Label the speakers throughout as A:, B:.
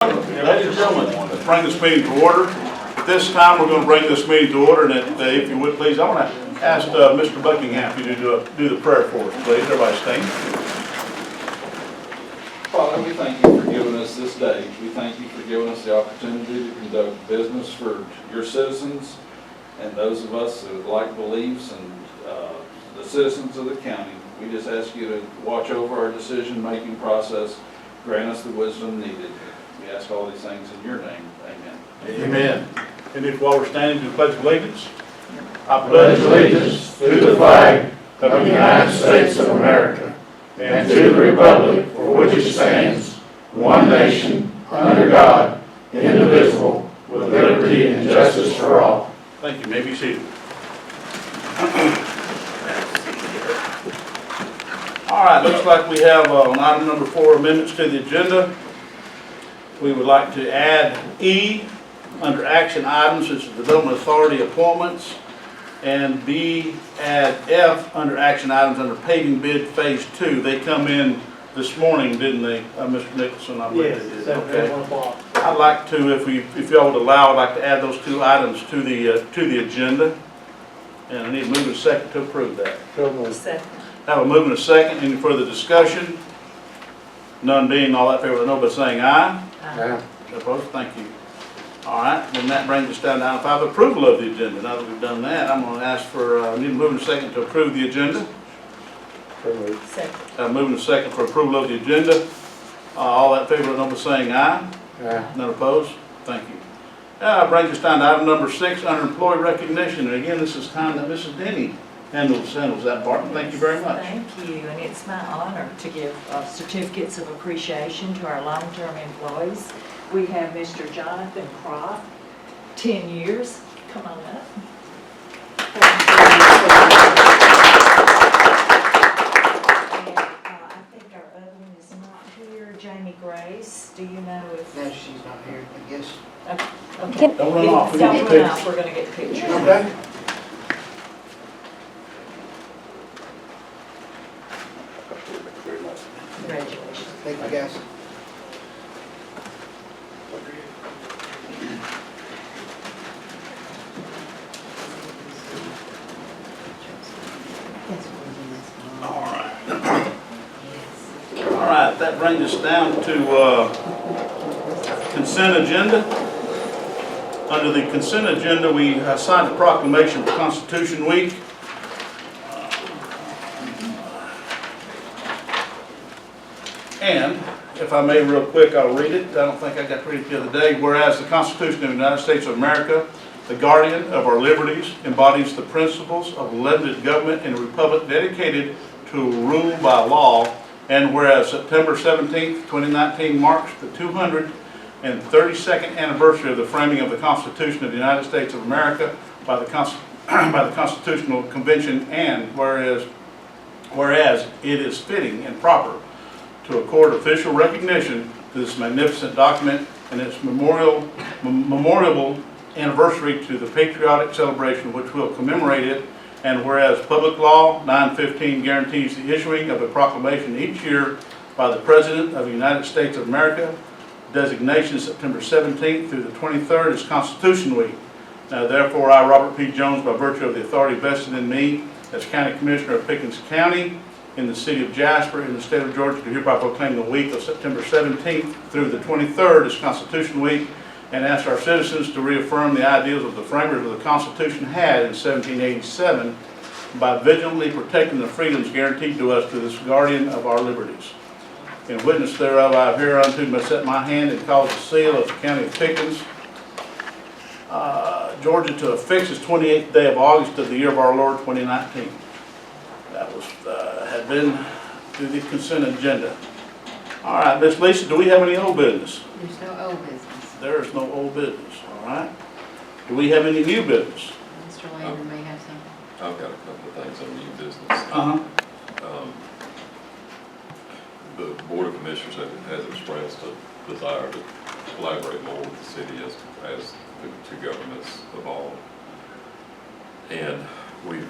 A: Ladies and gentlemen, let's bring this meeting to order. At this time, we're going to bring this meeting to order, and if you would please, I want to ask Mr. Buckingham if you do the prayer for us, please. Everybody stand.
B: Father, we thank you for giving us this day. We thank you for giving us the opportunity to conduct business for your citizens and those of us that like beliefs and the citizens of the county. We just ask you to watch over our decision-making process, grant us the wisdom needed. We ask all these things in your name. Amen.
A: Amen. And if while we're standing to the Pledge of Allegiance, I
C: pledge allegiance to the flag of the United States of America and to the republic for which it stands, one nation, under God, indivisible, with liberty and justice for all.
A: Thank you. You may be seated. All right, looks like we have on item number 4 amendments to the agenda. We would like to add E under action items, it's the Development Authority appointments, and B, add F under action items under paving bid phase 2. They come in this morning, didn't they, Mr. Nicholson? I believe they did. Okay.
D: 1 o'clock.
A: I'd like to, if y'all would allow, I'd like to add those 2 items to the agenda, and I need a move and a second to approve that.
D: Second.
A: Have a move and a second. Any further discussion? None being, all that favor, let know by saying aye.
D: Aye.
A: Opposed? Thank you. All right, then that brings us down to item 5, approval of the agenda. Now that we've done that, I'm going to ask for, need a move and a second to approve the agenda.
D: Second.
A: Move and a second for approval of the agenda. All that favor, let know by saying aye.
D: Aye.
A: None opposed? Thank you. Brings us down to item number 6, under employee recognition. And again, this is time that Mrs. Denny handles that part. Thank you very much.
E: Thank you, and it's my honor to give certificates of appreciation to our long-term employees. We have Mr. Jonathan Croft, 10 years. Come on up. And, I think our other one is not here. Jamie Grace, do you know if?
D: No, she's not here, I guess.
E: Okay.
A: Don't run off.
E: Don't run off, we're going to get pictures.
D: Okay.
E: Congratulations.
D: Thank you, guys.
A: All right. All right, that brings us down to consent agenda. Under the consent agenda, we signed the proclamation for Constitution Week. And if I may real quick, I'll read it. I don't think I got to read it the other day. Whereas the Constitution of the United States of America, the guardian of our liberties, embodies the principles of limited government in a republic dedicated to rule by law. And whereas September 17th, 2019 marks the 232nd anniversary of the framing of the Constitution of the United States of America by the Constitutional Convention, and whereas it is fitting and proper to accord official recognition to this magnificent document and its memorable anniversary to the patriotic celebration which will commemorate it, and whereas Public Law 915 guarantees the issuing of a proclamation each year by the President of the United States of America, designation September 17th through the 23rd is Constitution Week. Now therefore I, Robert P. Jones, by virtue of the authority vested in me as County Commissioner of Pickens County in the city of Jasper in the state of Georgia, do hereby proclaim the week of September 17th through the 23rd as Constitution Week, and ask our citizens to reaffirm the ideals of the framers of the Constitution had in 1787 by vigilantly protecting the freedoms guaranteed to us to this guardian of our liberties. In witness thereof, I have hereunto set my hand and cause the seal of the county of Pickens, Georgia, to affix this 28th day of August of the year of our Lord 2019. That was had been through the consent agenda. All right, Miss Lisa, do we have any old business?
F: There's no old business.
A: There is no old business. All right. Do we have any new business?
F: Mr. Landon may have something.
G: I've got a couple of things on new business. The Board of Commissioners has expressed a desire to collaborate more with the city as the two governments evolve. And with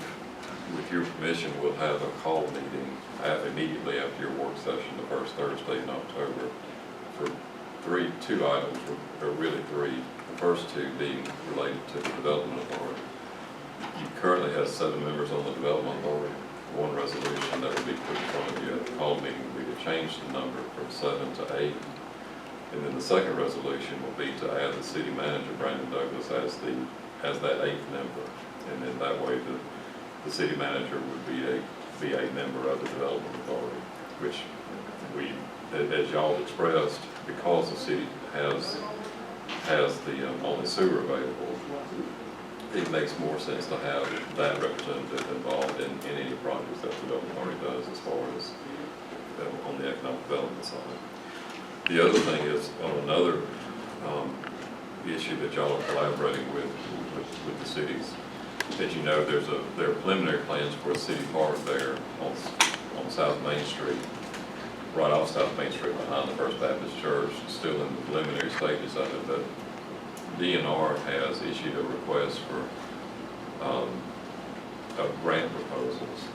G: your permission, we'll have a call meeting immediately after your work session, the first Thursday in October, for two items, or really three. The first two being related to the Development Authority. You currently have 7 members on the Development Authority. One resolution that will be put in front of you at the call meeting will be to change the number from 7 to 8. And then the second resolution will be to add the city manager, Brandon Douglas, as that 8th member. And then that way the city manager would be a member of the Development Authority, which we, as y'all expressed, because the city has the only sewer available, it makes more sense to have that representative involved in any projects that the Development Authority does as far as on the economic development side. The other thing is on another issue that y'all are collaborating with the cities. As you know, there are preliminary plans for a city park there on South Main Street, right off South Main Street behind the First Baptist Church, still in the preliminary stages of it, but DNR has issued a request for grant proposals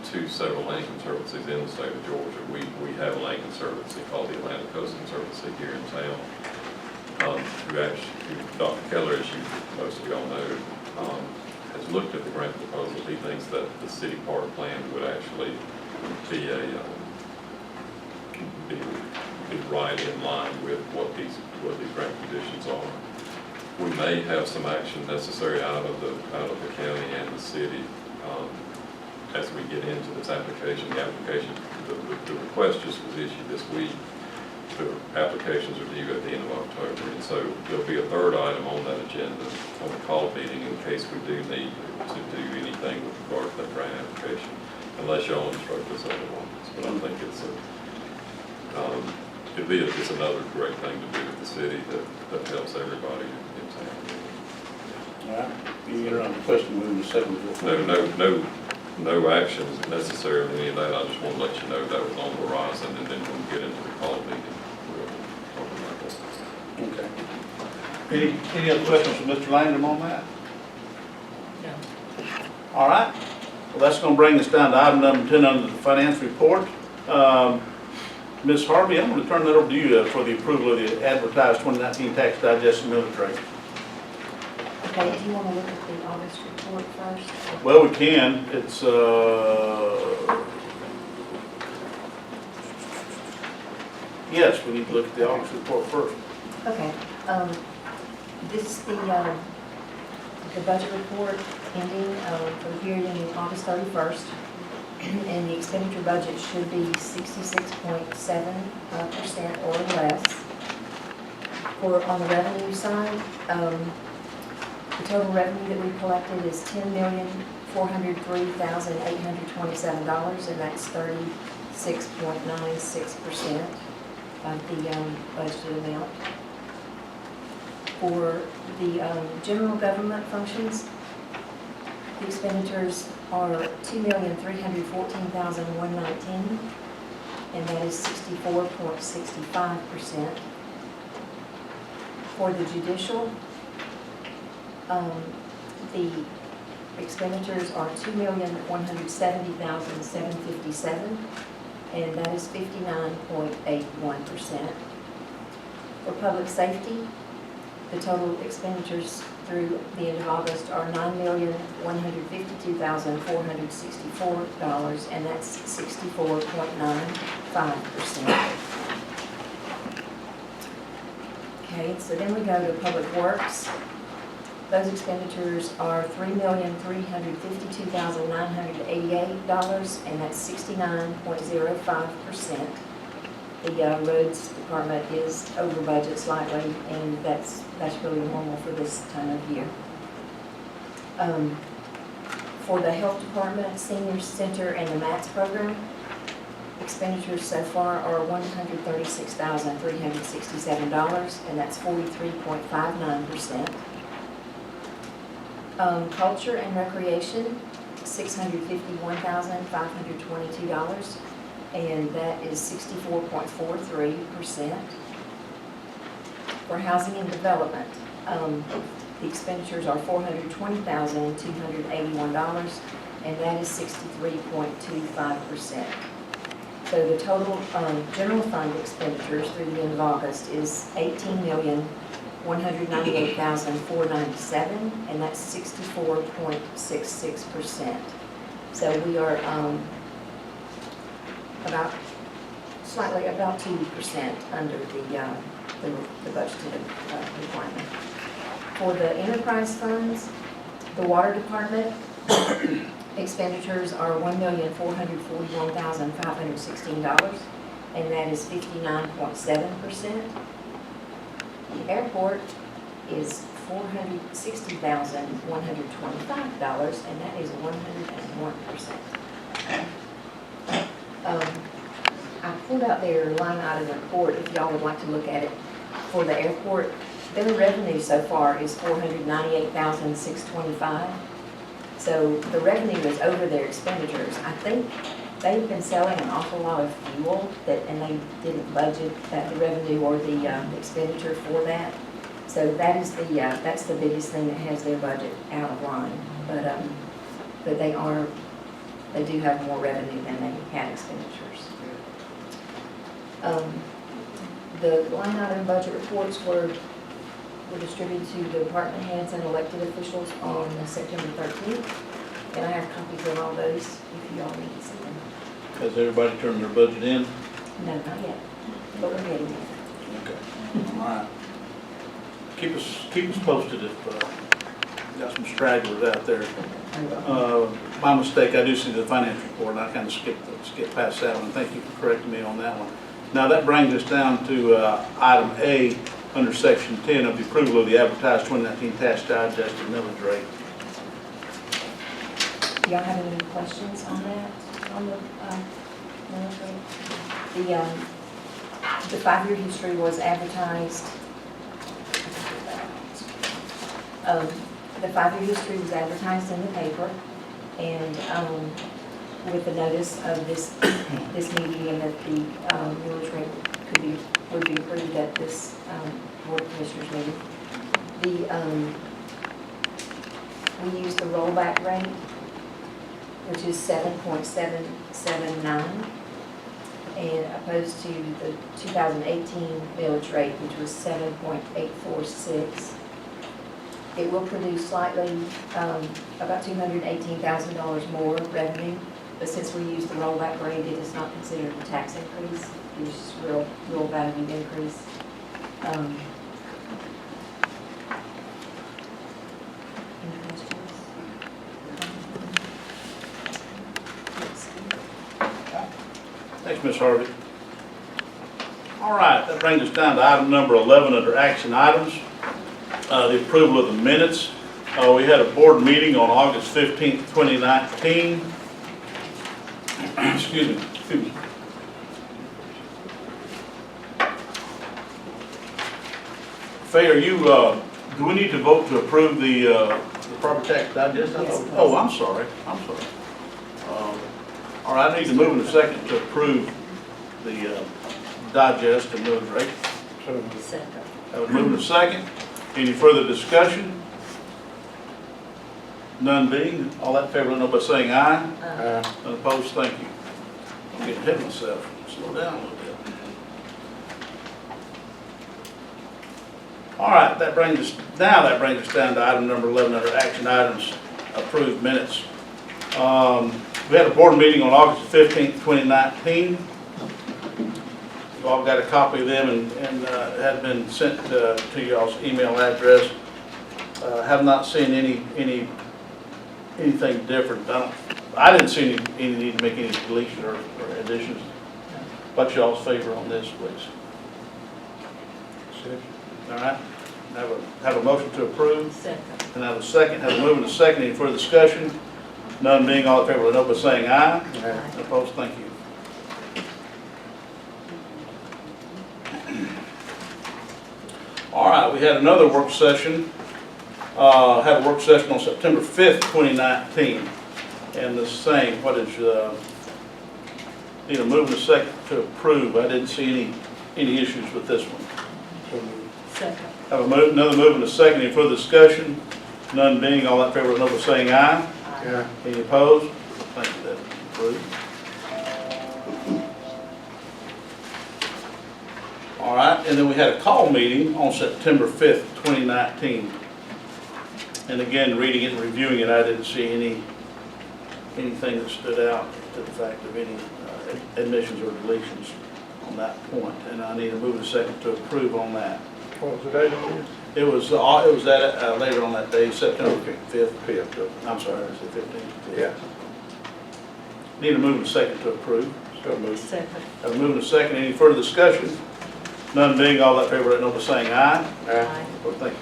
G: to several land conservancies in the state of Georgia. We have a land conservancy called the Atlantic Coast Conservancy here in town, who Dr. Keller, as you most of y'all know, has looked at the grant proposal. He thinks that the city park plan would actually be right in line with what these grant conditions are. We may have some action necessary out of the county and the city as we get into this application. The request just was issued this week. The applications are due at the end of October, and so there'll be a third item on that agenda on the call meeting in case we do need to do anything with regard to that grant application, unless y'all instruct us otherwise. But I think it's another great thing to do with the city that helps everybody in town.
A: All right, you get around the question, moving to 7.
G: No actions necessary on any of that. I just want to let you know that was on the horizon, and then when we get into the call meeting, we'll talk about that.
A: Okay. Any other questions from Mr. Langdon on that?
E: No.
A: All right. Well, that's going to bring us down to item number 10 under the finance report. Ms. Harvey, I'm going to turn that over to you for the approval of the advertised 2019 tax digest and millage rate.
F: Okay, do you want to look at the August report first?
A: Well, we can. It's, yes, we need to look at the August report first.
F: Okay, this is the budget report ending for the period ending August 31st. And the expenditure budget should be 66.7% or less. On the revenue side, the total revenue that we collected is $10,403,827, and that's 36.96% of the budgeted amount. For the general government functions, the expenditures are $2,314,119, and that is 64.65%. For the judicial, the expenditures are $2,170,757, and that is 59.81%. For public safety, the total expenditures through the end of August are $9,152,464, and that's 64.95%. Okay, so then we go to public works. Those expenditures are $3,352,988, and that's 69.05%. The roads department is over budget slightly, and that's really normal for this time of year. For the health department, senior center, and the MATS program, expenditures so far are $136,367, and that's 43.59%. Culture and recreation, $651,522, and that is 64.43%. For housing and development, the expenditures are $420,281, and that is 63.25%. So the total general fund expenditures through the end of August is $18,198,497, and that's 64.66%. So we are slightly about 2% under the budgeted requirement. For the enterprise funds, the water department expenditures are $1,441,516, and that is 59.7%. The airport is $460,125, and that is 101%. I pulled out their line item report if y'all would like to look at it. For the airport, their revenue so far is $498,625. So the revenue is over their expenditures. I think they've been selling an awful lot of fuel and they didn't budget the revenue or the expenditure for that. So that's the biggest thing that has their budget out of line. But they do have more revenue than they had expenditures. The line item budget reports were distributed to the department heads and elected officials on September 13th. And I have copies of all those if you all need to see them.
A: Has everybody turned their budget in?
F: No, not yet, but we're getting there.
A: Okay. All right. Keep us posted if got some stragglers out there. My mistake, I do see the finance report, and I kind of skipped past that one. Thank you for correcting me on that one. Now that brings us down to item A under section 10 of the approval of the advertised 2019 tax digest and millage rate.
F: Do y'all have any questions on that, on the millage rate? The 5-year history was advertised. The 5-year history was advertised in the paper, and with the notice of this meeting and that the millage rate would be approved at this Board of Commissioners meeting. We used the rollback rate, which is 7.779, and opposed to the 2018 millage rate, which was 7.846. It will produce slightly, about $218,000 more revenue, but since we use the rollback rate, it is not considered a tax increase. It's just real value increase. Any questions?
A: Thanks, Ms. Harvey. All right, that brings us down to item number 11 under action items. The approval of the minutes. We had a board meeting on August 15th, 2019. Excuse me. Faye, are you, do we need to vote to approve the property tax digest?
F: Yes.
A: Oh, I'm sorry. All right, I need to move in a second to approve the digest and millage rate.
D: Second.
A: I would move in a second. Any further discussion? None being, all that in favor, let know by saying aye. None opposed, thank you. I'm getting ahead of myself. Slow down a little bit. All right, that brings us down to item number 11 under action items, approved minutes. We had a board meeting on August 15th, 2019. You've all got a copy of them and had been sent to y'all's email address. Have not seen anything different. I didn't see any need to make any deletions or additions. What's y'all's favor on this, please? All right. Have a motion to approve.
D: Second.
A: And have a second. Have a move and a second. Any further discussion? None being, all in favor, let know by saying aye.
D: Aye.
A: Opposed, thank you. All right, we had another work session. Had a work session on September 5th, 2019. And the same, need a move and a second to approve. I didn't see any issues with this one.
D: Second.
A: Have another move and a second. Any further discussion? None being, all in favor, let know by saying aye.
D: Aye.
A: Any opposed? Thank you, that's approved. And then we had a call meeting on September 5th, 2019. And again, reading it and reviewing it, I didn't see anything that stood out to the fact of any admissions or deletions on that point. And I need a move and a second to approve on that.
C: What was the date of this?
A: It was that, later on that day, September 5th. I'm sorry, I said 15th.
C: Yeah.
A: Need a move and a second to approve.
C: So moved.
D: Second.
A: Have a move and a second. Any further discussion? None being, all that in favor, let it know by saying aye.
C: Aye.
A: Well, thank you.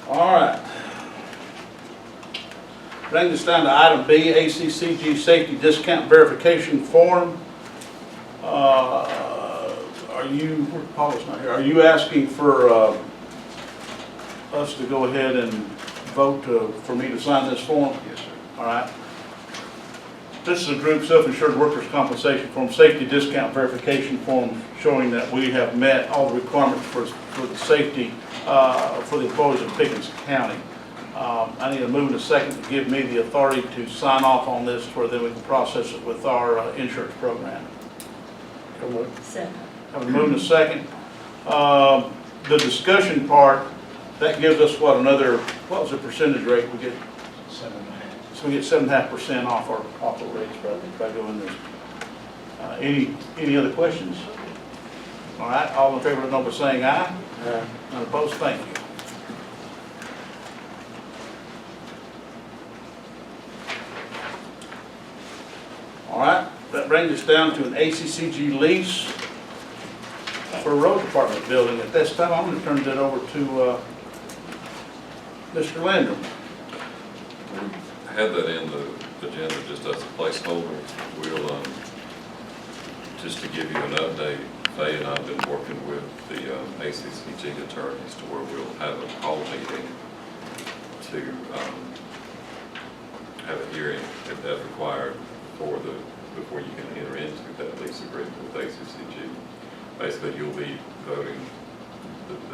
A: All right. Bring this down to item B, ACCG Safety Discount Verification Form. Paula's not here. Are you asking for us to go ahead and vote for me to sign this form?
C: Yes, sir.
A: All right. This is a group self-insured workers' compensation form, safety discount verification form, showing that we have met all the requirements for the safety for the employees of Pickens County. I need a move and a second to give me the authority to sign off on this, where then we can process it with our insurance program.
C: So moved.
D: Second.
A: Have a move and a second. The discussion part, that gives us what was the percentage rate we get? 7.5. So we get 7.5% off our rates by doing this. Any other questions? All right, all in favor, let it know by saying aye.
C: Aye.
A: None opposed, thank you. All right, that brings us down to an ACCG lease for a road department building. At this time, I'm going to turn that over to Mr. Landrum.
G: I had that in the agenda just as a placeholder. We'll, just to give you an update, Faye and I have been working with the ACCG attorneys to where we'll have a call meeting to have a hearing if that's required before you can enter into that lease agreement with ACCG. Basically, you'll be voting,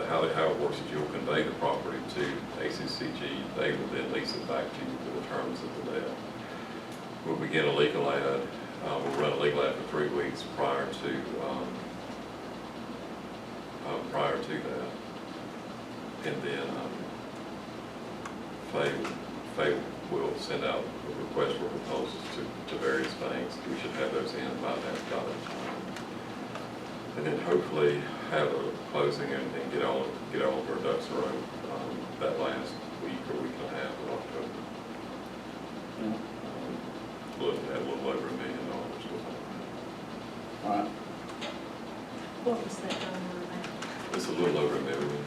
G: how it works is you'll convey the property to ACCG. They will then lease it back to you for the terms of the debt. We'll begin a legal ad. We'll run a legal ad for 3 weeks prior to that. And then Faye will send out a request for proposals to various banks. We should have those in by that time. And then hopefully have a closing and get all of our ducks in a row that last week or week and a half of October. Looking at a little over $1 million.
A: All right.
D: What was that number again?
G: It's a little over $1 million.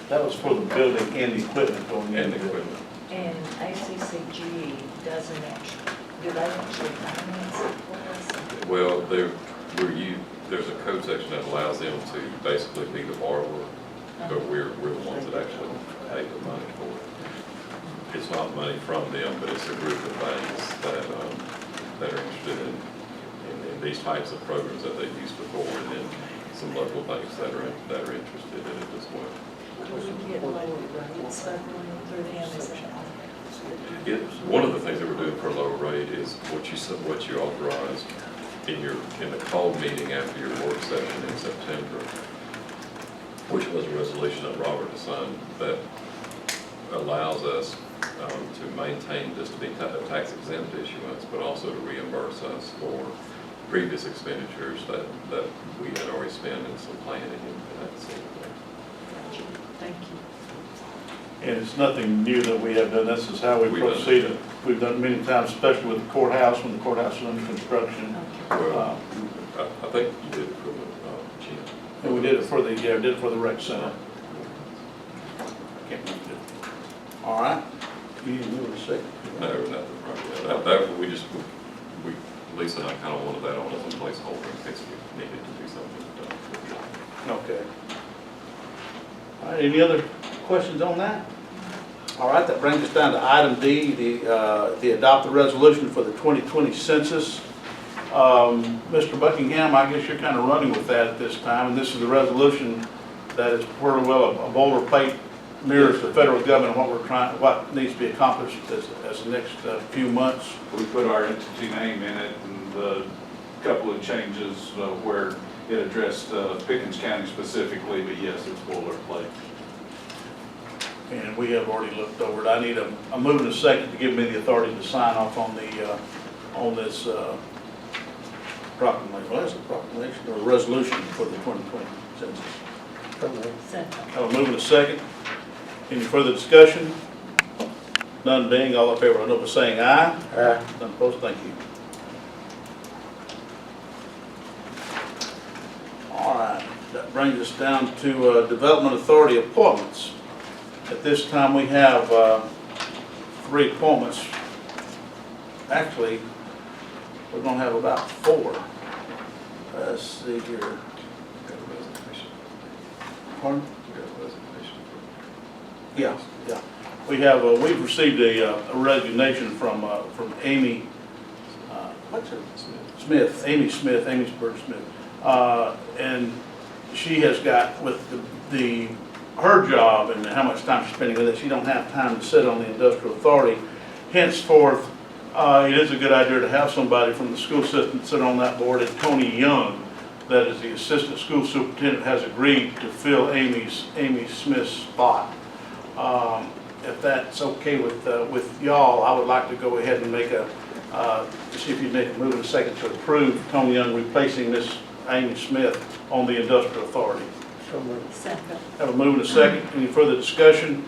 A: That was for the building and the equipment going in.
G: And equipment.
E: And ACCG doesn't do they actually finance it for us?
G: Well, there's a code section that allows them to basically be the borrower, but we're the ones that actually pay the money for it. It's not money from them, but it's a group of banks that are interested in these types of programs that they've used before, and then some local banks that are interested in it as well.
E: Do we get lower rates through them? Is that?
G: One of the things that we're doing for a lower rate is what you authorized in the call meeting after your work session in September, which was a resolution that Robert assigned that allows us to maintain this to be a tax exempt issuance, but also to reimburse us for previous expenditures that we had already spent in some planning and that sort of thing.
E: Thank you.
A: And it's nothing new that we have done. This is how we
G: We've done it.
A: proceeded. We've done it many times, especially with the courthouse, when the courthouse is under construction.
G: Well, I think you did it for the gym.
A: And we did it for the rec center. Can't remember it. All right. You need to move a second.
G: No, nothing right. We Lisa and I kind of wanted that on as a placeholder in case we needed to do something.
A: Okay. All right, any other questions on that? All right, that brings us down to item D, the adopted resolution for the 2020 census. Mr. Buckingham, I guess you're kind of running with that at this time, and this is the resolution that is pretty well a boilerplate, mirrors the federal government, what needs to be accomplished as the next few months.
H: We put our entity name in it, and the
B: couple of changes where it addressed Pickens County specifically, but yes, it's boilerplate.
A: And we have already looked over it. I need a move in a second to give me the authority to sign off on this proclamation. Well, that's a proclamation or a resolution for the 2020 census.
E: Second.
A: Have a move in a second. Any further discussion? None being, all in favor, I know by saying aye.
C: Aye.
A: None opposed, thank you. All right, that brings us down to Development Authority appointments. At this time, we have 3 appointments. Actually, we're going to have about 4. Let's see here.
G: Got a resignation.
A: Pardon?
G: We got a resignation.
A: Yeah, yeah. We have, we've received a resignation from Amy, what's her? Smith, Amy Smith, Amy Spurge Smith. And she has got, with her job and how much time she's spending with it, she don't have time to sit on the industrial authority. Henceforth, it is a good idea to have somebody from the school system sit on that board. And Tony Young, that is the assistant school superintendent, has agreed to fill Amy Smith's spot. If that's okay with y'all, I would like to go ahead and make to see if you'd make a move in a second to approve Tony Young replacing Miss Amy Smith on the industrial authority.
E: Second.
A: Have a move in a second. Any further discussion?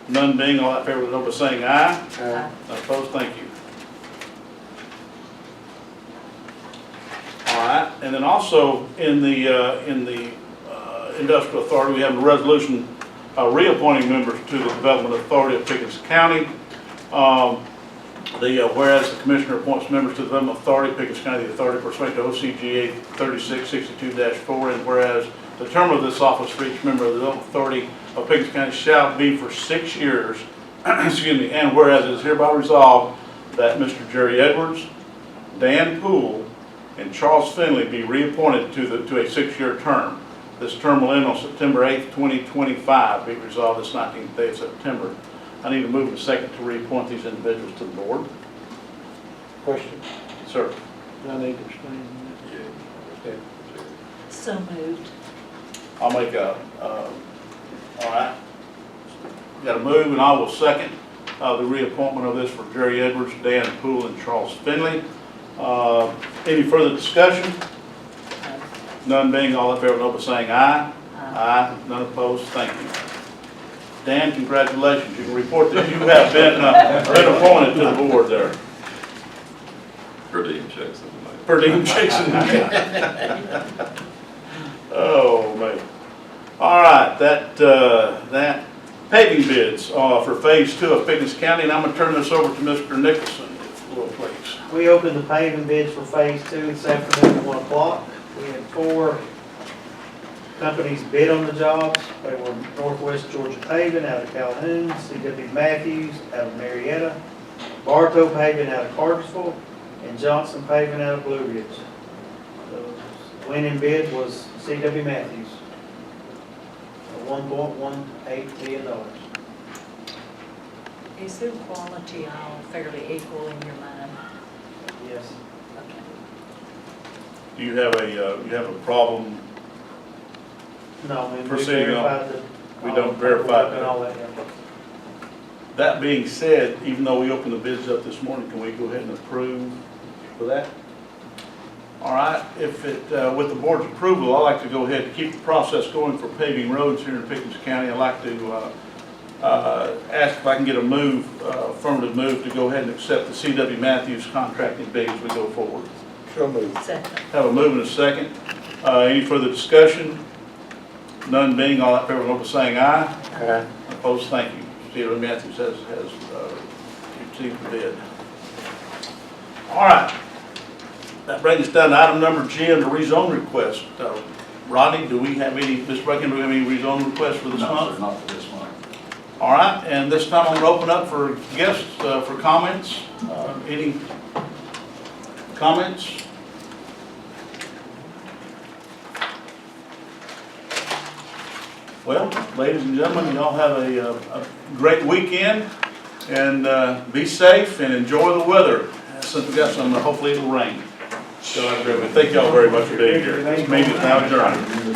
A: None being, all in favor, let know by saying aye.
E: Aye.
A: None opposed, thank you. All right, and then also in the industrial authority, we have a resolution reappointing members to the Development Authority of Pickens County. Whereas the commissioner appoints members to the Development Authority, Pickens County, the authority pursuant to OCGA 3662-4, and whereas the term of this office for each member of the Development Authority of Pickens County shall be for 6 years, excuse me, and whereas it is hereby resolved that Mr. Jerry Edwards, Dan Poole, and Charles Finley be reappointed to a 6-year term. This term will end on September 8th, 2025, be resolved this 19th day of September. I need to move in a second to reappoint these individuals to the board.
C: Question.
A: Sir.
C: Do I need to explain
G: Yeah.
E: So moved.
A: I'll make all right. Got a move, and I will second the reappointment of this for Jerry Edwards, Dan Poole, and Charles Finley. Any further discussion? None being, all in favor, know by saying aye. Aye. None opposed, thank you. Dan, congratulations. You can report that you have been appointed to the board there.
G: Per diem checks in the mail.
A: Per diem checks in the mail. Oh, man. All right, that paving bids for Phase 2 of Pickens County, and I'm going to turn this over to Mr. Nicholson, if you will, please.
H: We opened the paving bids for Phase 2 this afternoon at 1 o'clock. We had 4 companies bid on the jobs. They were Northwest Georgia Paving out of Calhoun, C.W. Matthews out of Marietta, Bartow Paving out of Cartersville, and Johnson Paving out of Blue Ridge. The winning bid was C.W. Matthews, $1.18 million.
E: Is their quality all fairly equal in your mind?
H: Yes.
E: Okay.
A: Do you have a problem?
H: No, I mean, we
A: Proceeding on.
H: verified the.
A: We don't verify
H: and all that.
A: That being said, even though we opened the bids up this morning, can we go ahead and approve for that? All right, if it, with the board's approval, I'd like to go ahead and keep the process going for paving roads here in Pickens County. I'd like to ask if I can get a move, affirmative move, to go ahead and accept the C.W. Matthews contracting bid as we go forward.
C: So moved.
E: Second.
A: Have a move and a second. Any further discussion? None being, all in favor, vote by saying aye.
C: Aye.
A: Opposed, thank you. C.W. Matthews has received the bid. All right. That brings us down to item number G under rezone request. Rodney, do we have any, Ms. Brecken, do we have any rezone requests for this
B: No,
A: month?
B: sir, not for this month.
A: All right, and this time I'm going to open up for guests for comments. Any comments? Well, ladies and gentlemen, y'all have a great weekend, and be safe and enjoy the weather, since we got some, hopefully it'll rain. Thank y'all very much for being here. This meeting is now adjourned.